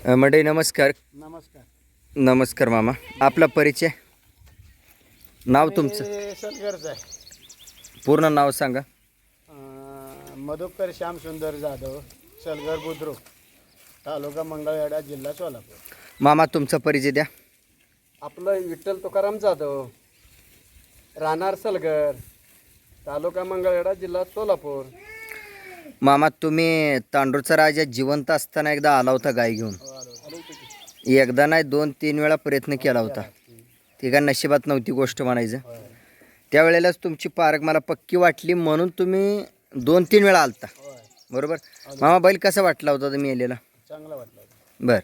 मंडळी नमस्कार. नमस्कार. नमस्कार मामा. आपला परिचय, नाव तुमचं, सलगरच आहे. पूर्ण नाव सांगा. मधुकर श्यामसुंदर जाधव, सलगर बुद्रुक, तालुका मंगळवेढा, जिल्हा सोलापूर. मामा तुमचा परिचय द्या. आपलं विठ्ठल तुकाराम जाधव, राहणार सलगर, तालुका मंगळवेढा, जिल्हा सोलापूर. मामा तुम्ही तांडूरचा राजा जिवंत असताना एकदा आला होता गाय घेऊन. एकदा नाही 2-3 वेळा प्रयत्न केला होता. ती काय नशिबात नव्हती गोष्ट म्हणायचं. त्यावेळेलाच तुमची पारख मला पक्की वाटली म्हणून तुम्ही 2-3 वेळा आलता, बरोबर. मामा बैल कसा वाटला होता तुम्ही आलेला? चांगला वाटला. बर.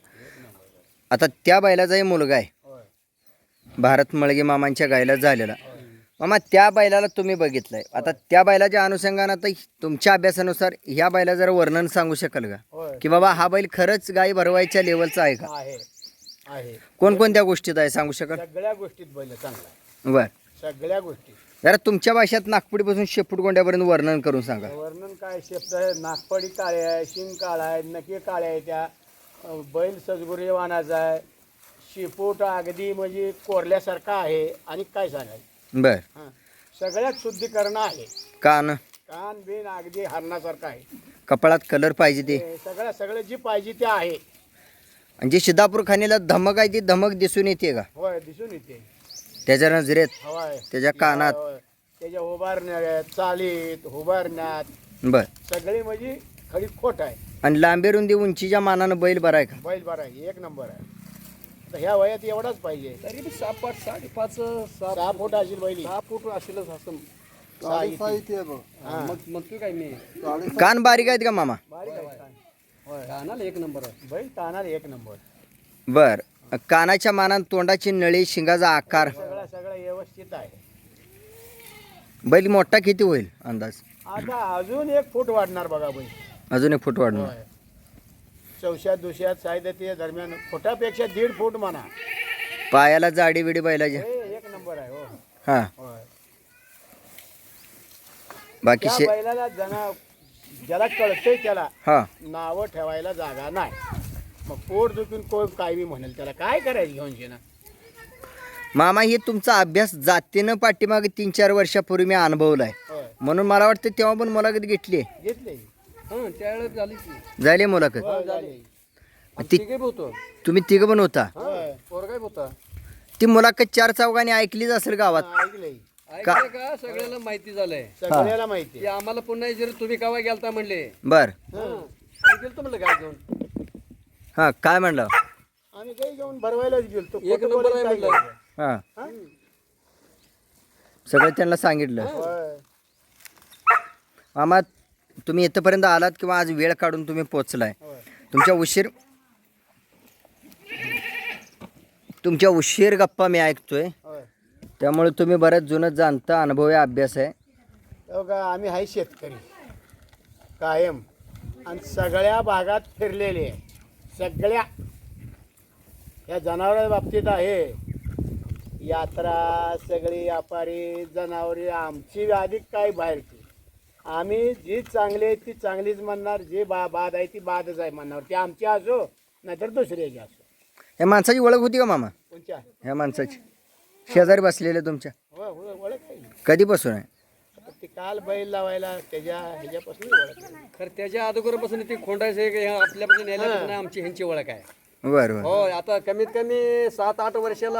आता त्या बैलाचाही मुलगा आहे, भारत मळगे मामांच्या गायला झालेला. मामा त्या बैलाला तुम्ही बघितलंय, आता त्या बैलाच्या अनुषंगानं आता तुमच्या अभ्यासानुसार ह्या बैला जरा वर्णन सांगू शकाल का, की बाबा हा बैल खरंच गाय भरवायच्या लेवलचा आहे का? आहे. कोणकोणत्या गोष्टीत आहे सांगू शकाल? सगळ्या गोष्टीत बैल चांगला आहे. बर. सगळ्या गोष्टी जरा तुमच्या भाषेत नागपुडीपासून शेपूट गोंड्यापर्यंत वर्णन करून सांगा. वर्णन काय, शेपट आहे, नागपडी काळे आहे, शिंग काळा आहे, नके काळे आहे, त्या बैल सजगुरी वाणाचा आहे, शेपूट अगदी म्हणजे कोरल्यासारखा आहे. आणि काय सांगायचं, बर. हां, सगळ्यात शुद्धीकरण आहे. कान कान बिन अगदी हरणासारखा आहे. कपाळात कलर पाहिजे ते, सगळं जी पाहिजे ते आहे. आणि जी सिद्धापूर खाणीला धमक आहे ती धमक दिसून येते का होय, दिसून येते. त्याच्या नजरेत, होय, त्याच्या कानात? होय. त्याच्या उभारण्यात, चालीत, उभारण्यात बर. सगळी म्हणजे खरी खोट आहे. आणि लांबी रुंदी उंचीच्या मानानं बैल बरा आहे का? बैल बरा आहे, एक नंबर आहे. तर ह्या वयात एवढाच पाहिजे. तरी बी 6 फूट 5.5 6 फूट असेल बैल. 6 फूट असेलच असं. हां. मग म्हणतोय काय मी, कान बारीक आहेत का मामा? बारीक आहे कान. होय, राहणार 1 नंबर आहे. बैल ताणार 1 नंबर. बर. कानाच्या मानान तोंडाची नळी, शिंगाचा आकार, सगळं व्यवस्थित आहे. बैल मोठा किती होईल अंदाज? आता अजून 1 फूट वाढणार बघा बैल. अजून 1 फूट वाढणार. होय. चौशात दुसऱ्यात साहित्य दरम्यान फुटापेक्षा 1.5 फूट म्हणा. पायाला जाडी बिडी बैलाची. हे 1 नंबर आहे. हो, हा. होय. बाकी त्या बैलाला ज्याला कळतंय त्याला हा नावं ठेवायला जागा नाही. मग पोट दुखून कोण काय बी म्हणेल, त्याला काय करायचं घेऊन ना. मामा, हे तुमचा अभ्यास जातीनं पाठीमागे 3-4 वर्षापूर्वी मी अनुभवलाय, होय, म्हणून मला वाटतं तेव्हा पण मुलाखत घेतली घेतले. हां, त्यावेळेस झाली की झाली मुलाखत. होय, झाले. ती तिघे होतो. तुम्ही तिघं पण होता. होय, पोरगाय होता. ती मुलाखत 4 चौघांनी ऐकलीच असेल गावात. ऐकलंय. ऐकलं का, सगळ्याला माहिती झालंय. सगळ्याला माहिती ते आम्हाला पुन्हा जर तुम्ही कावा गेलता म्हणले, बर. आम्ही गेलतो म्हणलं काय घेऊन. हा, काय म्हणलं? आम्ही काही घेऊन भरवायलाच गेलतो. 1 नंबर आहे म्हणलं. हा, हां? सगळं त्यांना सांगितलं. होय. मामा, तुम्ही इथंपर्यंत आलात किंवा आज वेळ काढून तुम्ही पोचलाय, होय. तुमच्या उशीर गप्पा मी ऐकतोय, होय. त्यामुळे तुम्ही बऱ्याच जुनं जाणता अनुभवी अभ्यास आहे. बघा, आम्ही आहे शेतकरी कायम, आणि सगळ्या भागात फिरलेले आहे. सगळ्या या जनावरांच्या बाबतीत आहे. यात्रा, सगळी व्यापारी, जनावरे, आमची अधिक काय बाहेरची. आम्ही जी चांगली आहे ती चांगलीच म्हणणार, जी बाद आहे ती बादच आहे म्हणणार. ती आमची असो नाहीतर दुसऱ्याची असो. ह्या माणसाची ओळख होती का मामा? कोणच्या? ह्या माणसाची शेजारी बसलेले तुमच्या होय, होय, ओळख आहे. कधीपासून आहे? आता ती काल बैल लावायला ह्याच्यापासून ओळख आहे. खरं त्याच्या अगोदरपासून ते खोंडायचं आपल्यापासून यायला आमची ह्यांची ओळख आहे. बरं बरं. हो, आता कमीत कमी 7-8 वर्षाला